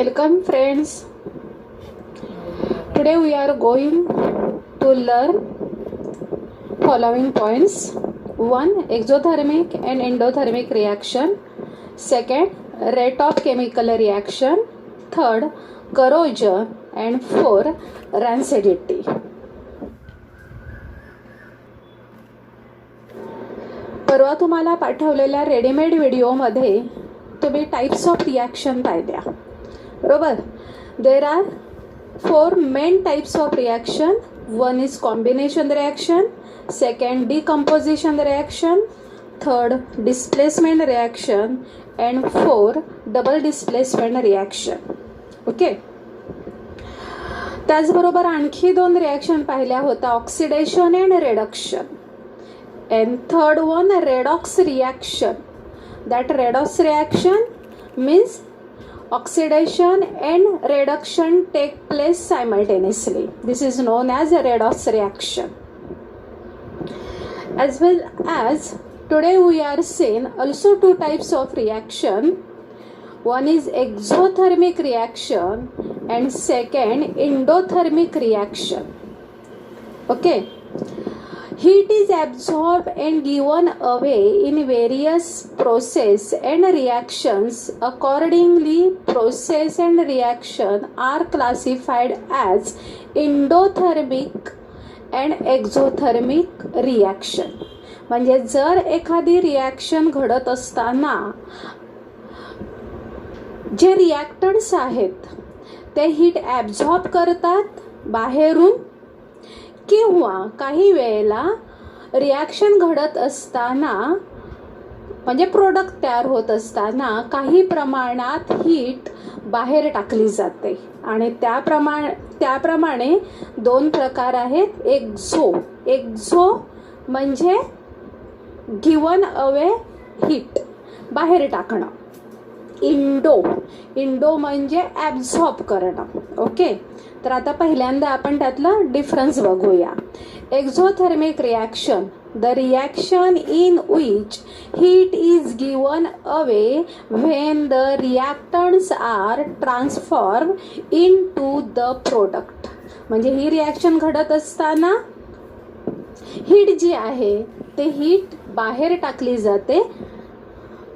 Welcome friends. Today we are going to learn following points. 1. Exothermic and endothermic reaction. 2. Rate of chemical reaction. 3. Corrosion. And 4. Rancidity. परवा तुम्हाला पाठवलेल्या readymade व्हिडिओमध्ये तुम्ही types of reaction पाहिल्या बरोबर. There are 4 main types of reaction. 1 is combination reaction, 2 decomposition reaction, 3 displacement reaction and 4 double displacement reaction. Okay. त्याचबरोबर आणखी 2 reaction पाहिल्या होत्या, oxidation and reduction. And third one, redox reaction. That redox reaction means oxidation and reduction take place simultaneously. This is known as a redox reaction. As well as today we are seeing also 2 types of reaction. One is exothermic reaction and 2 endothermic reaction. Okay. Heat is absorbed and given away in various process and reactions. Accordingly, process and reaction are classified as endothermic and exothermic reaction. म्हणजे जर एखादी reaction घडत असताना जे रिॲक्टंट्स आहेत ते heat absorb करतात बाहेरून, किंवा काही वेळेला रिॲक्शन घडत असताना म्हणजे प्रोडक्ट तयार होत असताना काही प्रमाणात हीट बाहेर टाकली जाते. आणि त्याप्रमाणे 2 प्रकार आहेत. एक्झो म्हणजे गिवन अवे हीट, बाहेर टाकणं. इंडो म्हणजे ॲब्झॉर्ब करणं. ओके. तर आता पहिल्यांदा आपण त्यातलं डिफरन्स बघूया. Exothermic reaction, the reaction in which heat is given away when the reactants are transform into the product. म्हणजे ही रिॲक्शन घडत असताना हीट जी आहे ते हीट बाहेर टाकली जाते.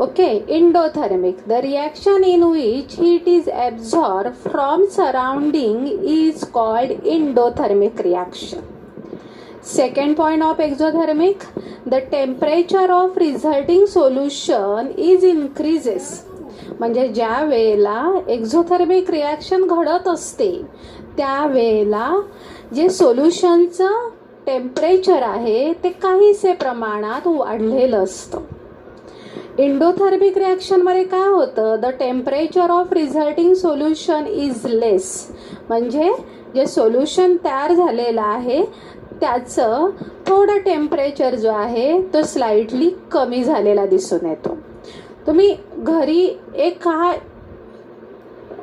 Okay, endothermic, the reaction in which heat is absorbed from surrounding is called endothermic reaction. Second point of exothermic, the temperature of resulting solution is increases. म्हणजे ज्या वेळेला एक्झोथर्मिक रिॲक्शन घडत असते त्यावेळेला जे सोल्युशनचं टेम्परेचर आहे ते काहीसे प्रमाणात वाढलेलं असतं. इंडोथर्मिक रिॲक्शनमध्ये काय होतं, the temperature of resulting solution is less. म्हणजे जे सोल्युशन तयार झालेलं आहे त्याचं थोडं टेम्परेचर जो आहे तो स्लाइटली कमी झालेला दिसून येतो. तुम्ही घरी एक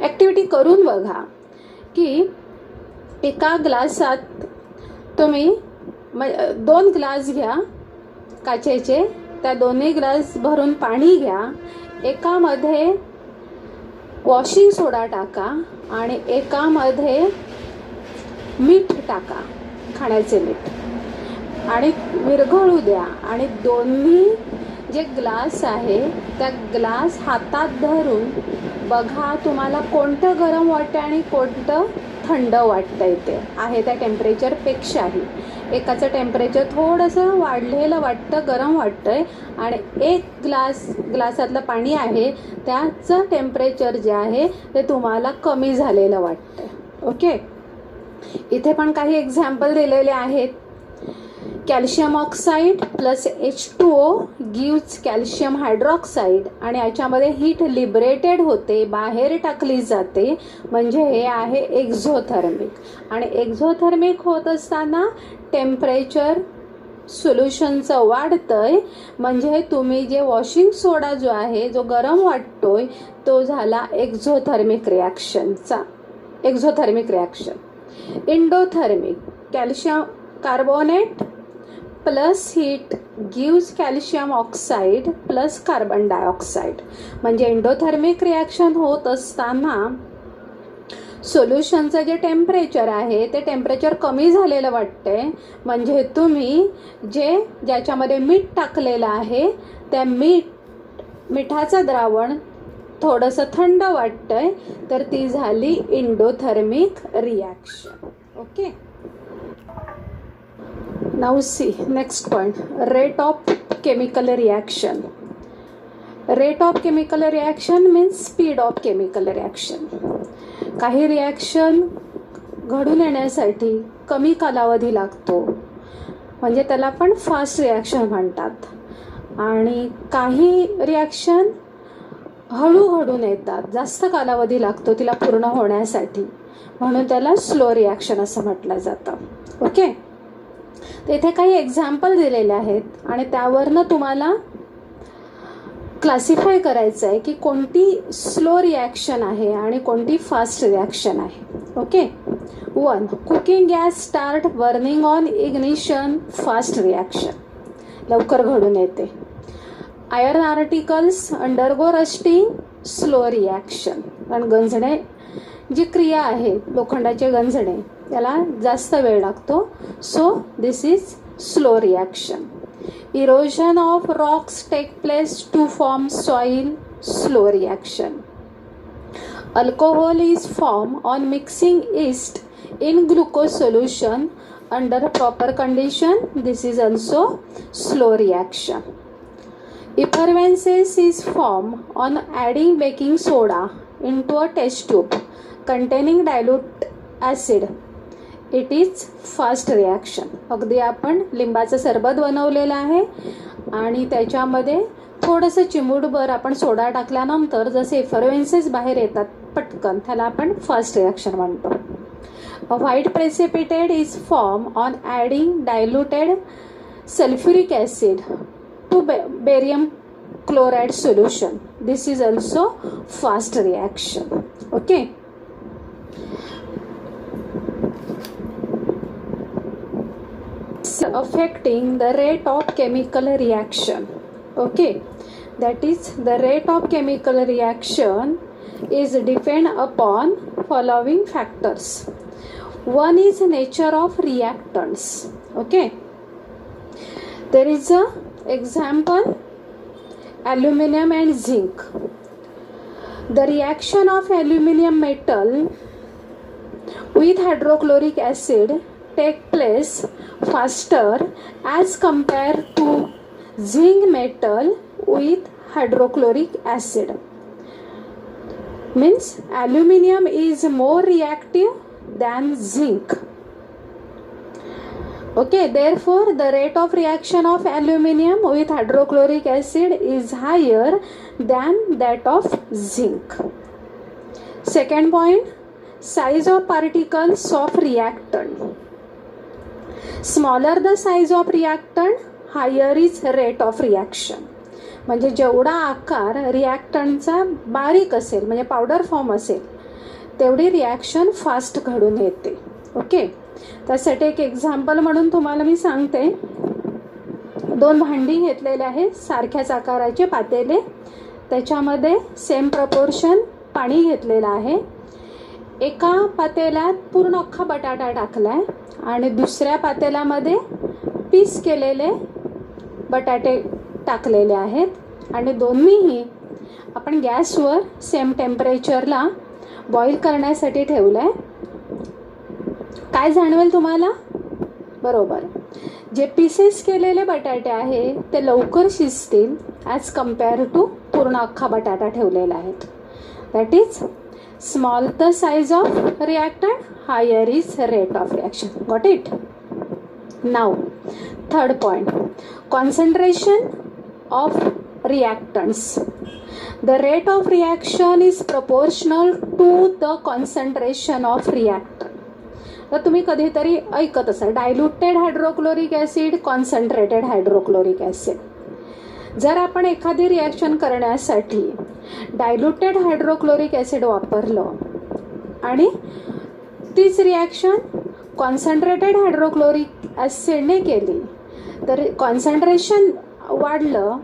ॲक्टिव्हिटी करून बघा की एका ग्लासात तुम्ही 2 ग्लास घ्या काचेचे, त्या दोन्ही ग्लास भरून पाणी घ्या. एकामध्ये वॉशिंग सोडा टाका आणि एकामध्ये मीठ टाका, खाण्याचे मीठ, आणि विरघळू द्या. आणि दोन्ही जे ग्लास आहे त्या ग्लास हातात धरून बघा तुम्हाला कोणतं गरम वाटतं आणि कोणतं थंड वाटतंय. ते आहे त्या टेम्परेचरपेक्षाही एकाचं टेम्परेचर थोडंसं वाढलेलं वाटतं, गरम वाटतंय, आणि एक ग्लासातलं पाणी आहे त्याचं टेम्परेचर जे आहे ते तुम्हाला कमी झालेलं वाटतंय. ओके. इथे पण काही एक्झाम्पल दिलेले आहेत. Calcium oxide plus H2O gives calcium hydroxide, आणि याच्यामध्ये हीट लिबरेटेड होते, बाहेर टाकली जाते. म्हणजे हे आहे एक्झोथर्मिक. आणि एक्झोथर्मिक होत असताना टेम्परेचर सोल्युशनचं वाढतंय. म्हणजे तुम्ही जे वॉशिंग सोडा जो आहे जो गरम वाटतोय तो झाला exothermic reaction. Endothermic, calcium carbonate plus heat gives calcium oxide plus carbon dioxide. म्हणजे एंडोथर्मिक रिॲक्शन होत असताना सोल्युशनचं जे टेम्परेचर आहे ते टेम्परेचर कमी झालेलं वाटतंय, म्हणजे तुम्ही ज्याच्यामध्ये मीठ टाकलेलं आहे त्या मिठाचं द्रावण थोडंसं थंड वाटतंय, तर ती झाली endothermic reaction. Okay, now see next point, rate of chemical reaction. Rate of chemical reaction means speed of chemical reaction. काही रिॲक्शन घडून येण्यासाठी कमी कालावधी लागतो, म्हणजे त्याला आपण फास्ट रिॲक्शन म्हणतात. आणि काही रिॲक्शन हळू घडून येतात, जास्त कालावधी लागतो तिला पूर्ण होण्यासाठी, म्हणून त्याला स्लो रिॲक्शन असं म्हटलं जातं. ओके, तर इथे काही एक्झाम्पल दिलेले आहेत आणि त्यावरनं तुम्हाला क्लासिफाय करायचं आहे की कोणती स्लो रिॲक्शन आहे आणि कोणती फास्ट रिॲक्शन आहे. Okay, 1. Cooking gas start burning on ignition, fast reaction, लवकर घडून येते. Iron articles undergo rusting, slow reaction, कारण गंजणे जी क्रिया आहे, लोखंडाचे गंजणे, त्याला जास्त वेळ लागतो, so this is slow reaction. Erosion of rocks take place to form soil, slow reaction. Alcohol is formed on mixing yeast in glucose solution under proper condition. This is also slow reaction. Effervescence is formed on adding baking soda into a test tube containing dilute acid. It is fast reaction. अगदी आपण लिंबाचं सरबत बनवलेलं आहे आणि त्याच्यामध्ये थोडंसं चिमूटभर आपण सोडा टाकल्यानंतर जसे एफरवेन्सेस बाहेर येतात पटकन, त्याला आपण फास्ट रिॲक्शन म्हणतो. A white precipitate is form on adding diluted sulphuric acid to barium chloride solution. This is also fast reaction. Okay, affecting the rate of chemical reaction. Okay, that is the rate of chemical reaction is depend upon following factors. One is nature of reactants. Okay, there is a example, aluminum and zinc. The reaction of aluminum metal with hydrochloric acid take place faster as compared to zinc metal with hydrochloric acid. Means aluminum is more reactive than zinc. Okay, therefore the rate of reaction of aluminum with hydrochloric acid is higher than that of zinc. Second point, size of particles of reactant. Smaller the size of reactant, higher is rate of reaction. म्हणजे जेवढा आकार रिॲक्टंटचा बारीक असेल, म्हणजे powder form असेल, तेवढी reaction fast घडून येते. ओके, त्यासाठी एक एक्झाम्पल म्हणून तुम्हाला मी सांगते. 2 भांडी घेतलेले आहे, सारख्याच आकाराचे पातेले, त्याच्यामध्ये सेम प्रपोर्शन पाणी घेतलेलं आहे. एका पातेल्यात पूर्ण अख्खा बटाटा टाकलाय आणि दुसऱ्या पातेल्यामध्ये पीस केलेले बटाटे टाकलेले आहेत आणि दोन्हीही आपण गॅसवर सेम टेम्परेचरला बॉईल करण्यासाठी ठेवलंय. काय जाणवेल तुम्हाला? बरोबर, जे पीसेस केलेले बटाटे आहे ते लवकर शिजतील ॲज कम्पेअर टू पूर्ण अख्खा बटाटा ठेवलेला आहे. That is small the size of reactant, higher is rate of reaction. Got it? Now third point, concentration of reactants. The rate of reaction is proportional to the concentration of reactant. तर तुम्ही कधीतरी ऐकत असाल diluted hydrochloric acid, concentrated hydrochloric acid. जर आपण एखादी reaction करण्यासाठी diluted hydrochloric acid वापरलं आणि तीच रिॲक्शन कॉन्सन्ट्रेटेड हायड्रोक्लोरिक ॲसिडने केली, तर कॉन्सन्ट्रेशन वाढलं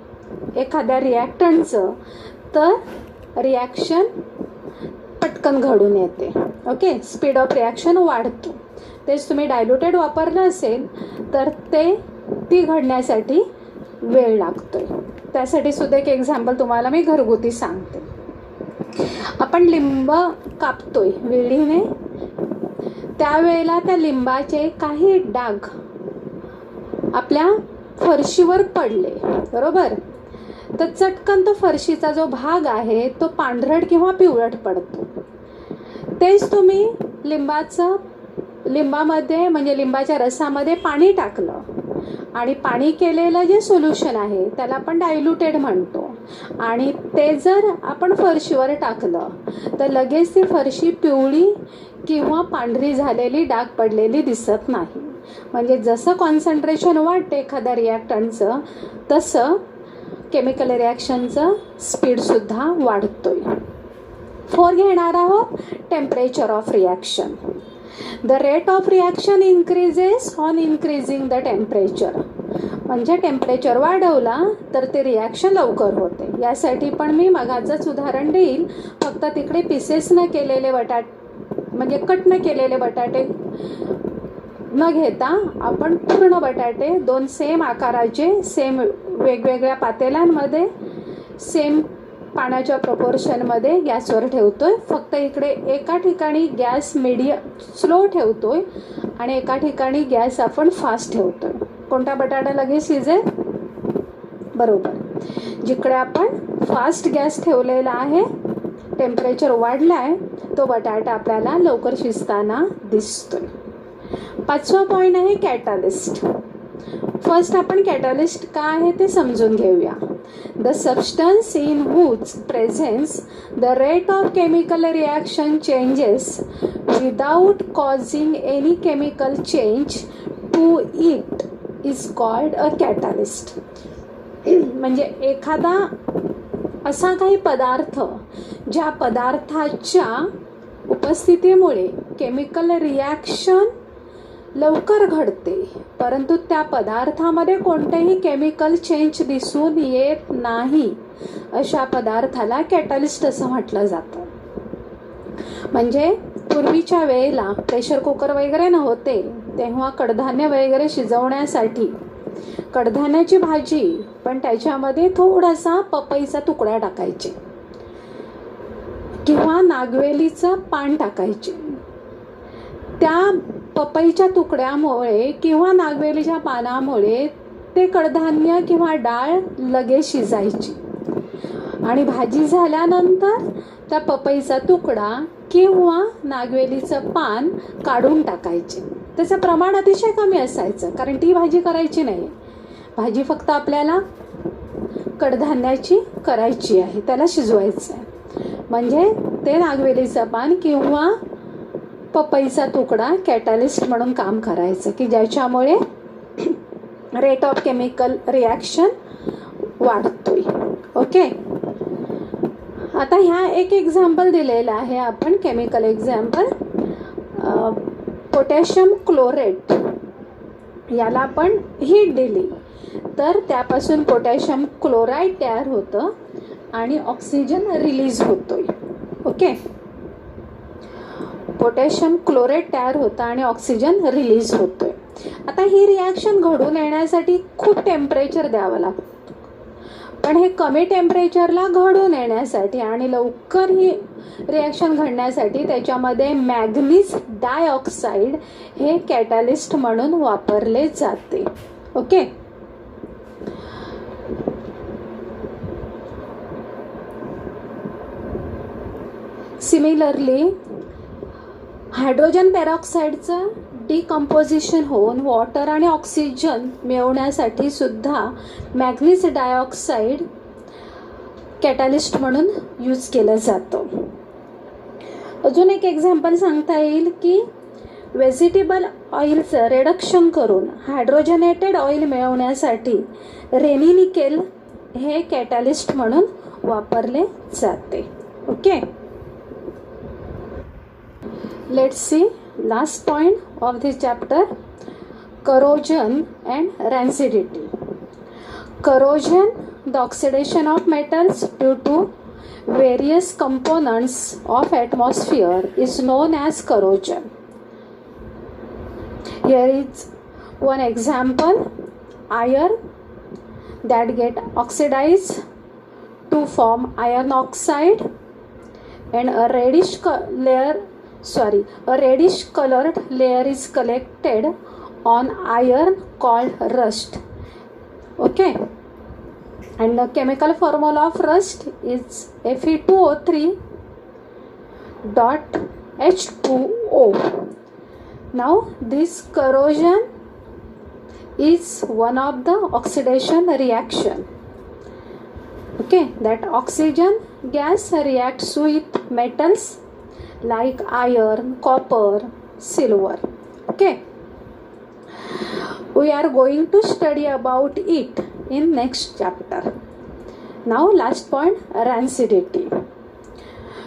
एखाद्या रिॲक्टंटचं, तर रिॲक्शन पटकन घडून येते. ओके, स्पीड ऑफ रिॲक्शन वाढतो. तेच तुम्ही डायल्युटेड वापरलं असेल तर ती घडण्यासाठी वेळ लागतोय. त्यासाठी सुद्धा एक एक्झाम्पल तुम्हाला मी घरगुती सांगते. आपण लिंब कापतोय विळीने, त्यावेळेला त्या लिंबाचे काही डाग आपल्या फरशीवर पडले, बरोबर, तर चटकन तो फरशीचा जो भाग आहे तो पांढरट किंवा पिवळट पडतो. तेच तुम्ही लिंबामध्ये म्हणजे लिंबाच्या रसामध्ये पाणी टाकलं आणि पाणी केलेलं जे सोल्युशन आहे त्याला आपण डायल्युटेड म्हणतो, आणि ते जर आपण फरशीवर टाकलं तर लगेच ती फरशी पिवळी किंवा पांढरी झालेली, डाग पडलेली दिसत नाही. म्हणजे जसं कॉन्सन्ट्रेशन वाढते एखाद्या रिॲक्टंटचं तसं केमिकल रिॲक्शनचं स्पीडसुद्धा वाढतोय. 4 घेणार आहोत, temperature of reaction. The rate of reaction increases on increasing the temperature. म्हणजे टेम्परेचर वाढवला तर ते रिॲक्शन लवकर होते. यासाठी पण मी मगाचंच उदाहरण देईल, फक्त तिकडे पीसेस न केलेले म्हणजे कट न केलेले बटाटे न घेता आपण पूर्ण बटाटे 2 सेम आकाराचे, सेम वेगवेगळ्या पातेल्यांमध्ये, सेम पाण्याच्या प्रपोर्शनमध्ये गॅसवर ठेवतोय. फक्त इकडे एका ठिकाणी गॅस स्लो ठेवतोय आणि एका ठिकाणी गॅस आपण फास्ट ठेवतोय. कोणता बटाटा लगेच शिजेल? बरोबर, जिकडे आपण फास्ट गॅस फुललेला आहे, टेम्परेचर वाढलं आहे, तो बटाटा आपल्याला लवकर शिजताना दिसतोय. 5वा पॉईंट आहे कॅटलिस्ट. फर्स्ट आपण कॅटलिस्ट काय आहे ते समजून घेऊया. The substance in whose presence the rate of chemical reaction changes without causing any chemical change to it is called a catalyst. म्हणजे एखादा असा काही पदार्थ ज्या पदार्थाच्या उपस्थितीमुळे केमिकल रिॲक्शन लवकर घडते, परंतु त्या पदार्थामध्ये कोणतेही केमिकल चेंज दिसून येत नाही, अशा पदार्थाला कॅटलिस्ट असं म्हटलं जातं. म्हणजे पूर्वीच्या वेळेला प्रेशर कुकर वगैरे नव्हते, तेव्हा कडधान्य वगैरे शिजवण्यासाठी कडधान्याची भाजी, पण त्याच्यामध्ये थोडासा पपईचा तुकडा टाकायचे किंवा नागवेलीचं पान टाकायचे. त्या पपईच्या तुकड्यामुळे किंवा नागवेलीच्या पानामुळे ते कडधान्य किंवा डाळ लगेच शिजायची, आणि भाजी झाल्यानंतर त्या पपईचा तुकडा किंवा नागवेलीचं पान काढून टाकायचे. त्याचं प्रमाण अतिशय कमी असायचं, कारण ती भाजी करायची नाही. भाजी फक्त आपल्याला कडधान्याची करायची आहे, त्याला शिजवायचं आहे. म्हणजे ते नागवेलीचं पान किंवा पपईचा तुकडा कॅटलिस्ट म्हणून काम करायचं, की ज्याच्यामुळे रेट ऑफ केमिकल रिॲक्शन वाढतोय. ओके, आता ह्या एक एक्झाम्पल दिलेला आहे आपण, केमिकल एक्झाम्पल. पोटॅशियम क्लोरेट याला आपण हीट दिली तर त्यापासून पोटॅशियम क्लोराईड तयार होतं आणि ऑक्सिजन रिलीज होतोय. ओके, पोटॅशियम क्लोरेट तयार होतं आणि ऑक्सिजन रिलीज होतोय. आता ही रिॲक्शन घडून येण्यासाठी खूप टेम्परेचर द्यावं लागतं, पण हे कमी टेम्परेचरला घडून येण्यासाठी आणि लवकर ही रिॲक्शन घडण्यासाठी त्याच्यामध्ये मॅग्नीज डायऑक्साईड हे कॅटलिस्ट म्हणून वापरले जाते. ओके, सिमिलरली हायड्रोजन पेरॉक्साईडचं डिकम्पोजिशन होऊन वॉटर आणि ऑक्सिजन मिळवण्यासाठी सुद्धा मॅग्नीज डायऑक्साईड कॅटलिस्ट म्हणून यूज केलं जातं. अजून एक एक्झाम्पल सांगता येईल की व्हेजिटेबल ऑइलचं रिडक्शन करून हायड्रोजनेटेड ऑइल मिळवण्यासाठी रेनिनिकेल हे कॅटलिस्ट म्हणून वापरले जाते. Okay, let's see last point of this chapter, corrosion and rancidity. Corrosion, the oxidation of metals due to various components of atmosphere is known as corrosion. Here is one example: iron that get oxidized to form iron oxide, and a reddish colored layer is collected on iron called rust. Okay, and the chemical formula of rust is Fe2O3.H2O. Now this corrosion is one of the oxidation reaction. Okay, that oxygen gas reacts with metals like iron, copper, silver. Okay, we are going to study about it in next chapter. Now last point, rancidity.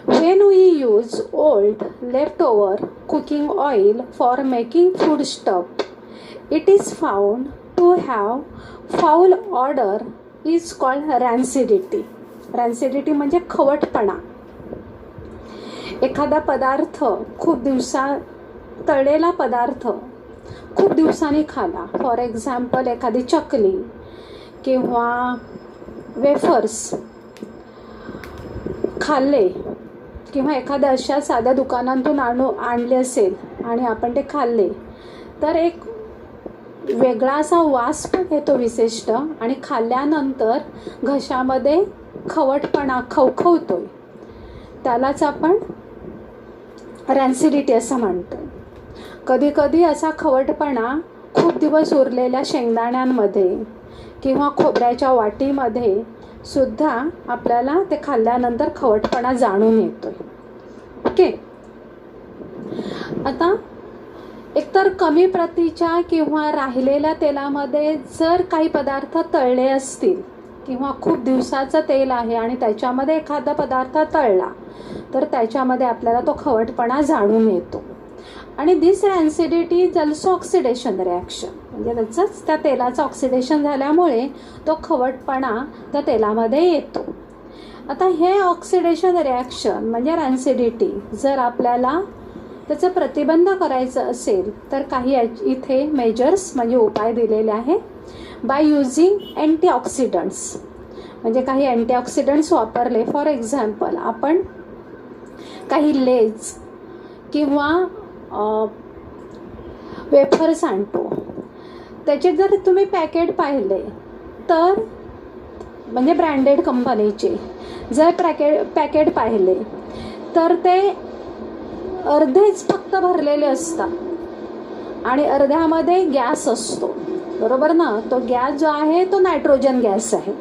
When we use old leftover cooking oil for making food stuff, it is found to have foul odor is called rancidity. Rancidity म्हणजे खवटपणा. एखादा पदार्थ तळलेला पदार्थ खूप दिवसांनी खाला, for example एखादी चकली किंवा wafers खाल्ले, किंवा एखाद्या अशा साध्या दुकानातून आणले असेल आणि आपण ते खाल्ले, तर एक वेगळा असा वास पण येतो विशिष्ट, आणि खाल्ल्यानंतर घशामध्ये खवटपणा खवखवतोय, त्यालाच आपण रॅन्सिडिटी असं म्हणतो. कधी कधी असा खवटपणा खूप दिवस उरलेल्या शेंगदाण्यांमध्ये किंवा खोबऱ्याच्या वाटीमध्ये सुद्धा आपल्याला ते खाल्ल्यानंतर खवटपणा जाणून येतोय. ओके, आता एकतर कमी प्रतीच्या किंवा राहिलेल्या तेलामध्ये जर काही पदार्थ तळले असतील किंवा खूप दिवसाचं तेल आहे आणि त्याच्यामध्ये एखादा पदार्थ तळला, तर त्याच्यामध्ये आपल्याला तो खवटपणा जाणून येतो. आणि दिस रॅन्सिडिटी इज ऑल्सो ऑक्सिडेशन रिॲक्शन, म्हणजे त्याचंच त्या तेलाचं ऑक्सिडेशन झाल्यामुळे तो खवटपणा त्या तेलामध्ये येतो. आता हे ऑक्सिडेशन रिॲक्शन म्हणजे रॅन्सिडिटी जर आपल्याला त्याचं प्रतिबंध करायचं असेल तर काही इथे मेजर्स म्हणजे उपाय दिलेले आहे. बाय युझिंग अँटीऑक्सिडंट्स, म्हणजे काही अँटीऑक्सिडंट्स वापरले. फॉर एक्झाम्पल आपण काही लेज किंवा वेफर्स आणतो, त्याचे जर तुम्ही पॅकेट पाहिले तर म्हणजे ब्रँडेड कंपनीचे जर पॅकेट पाहिले तर ते अर्धेच फक्त भरलेले असतात आणि अर्ध्यामध्ये गॅस असतो, बरोबर ना. तो गॅस जो आहे तो नायट्रोजन गॅस आहे,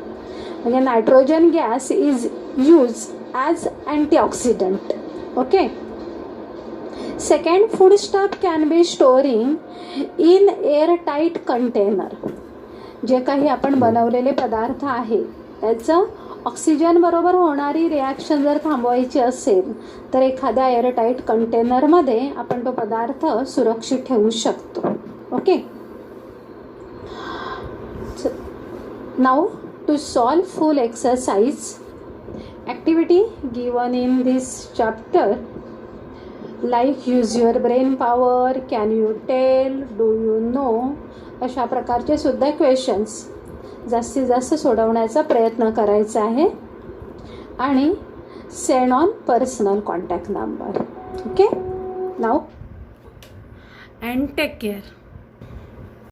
म्हणजे nitrogen gas is use as antioxidant. Okay. Second, food stuff can be storing in air tight container. जे काही आपण बनवलेले पदार्थ आहे त्याचं ऑक्सिजन बरोबर होणारी रिॲक्शन जर थांबवायची असेल तर एखाद्या एअरटाईट कंटेनरमध्ये आपण तो पदार्थ सुरक्षित ठेवू शकतो. Okay. Now to solve full exercise activity given in this chapter like use your brain power, can you tell, do you know, अशा प्रकारचे सुद्धा क्वेश्चन्स जास्तीत जास्त सोडवण्याचा प्रयत्न करायचा आहे आणि send on personal contact number. Okay. Now and take care.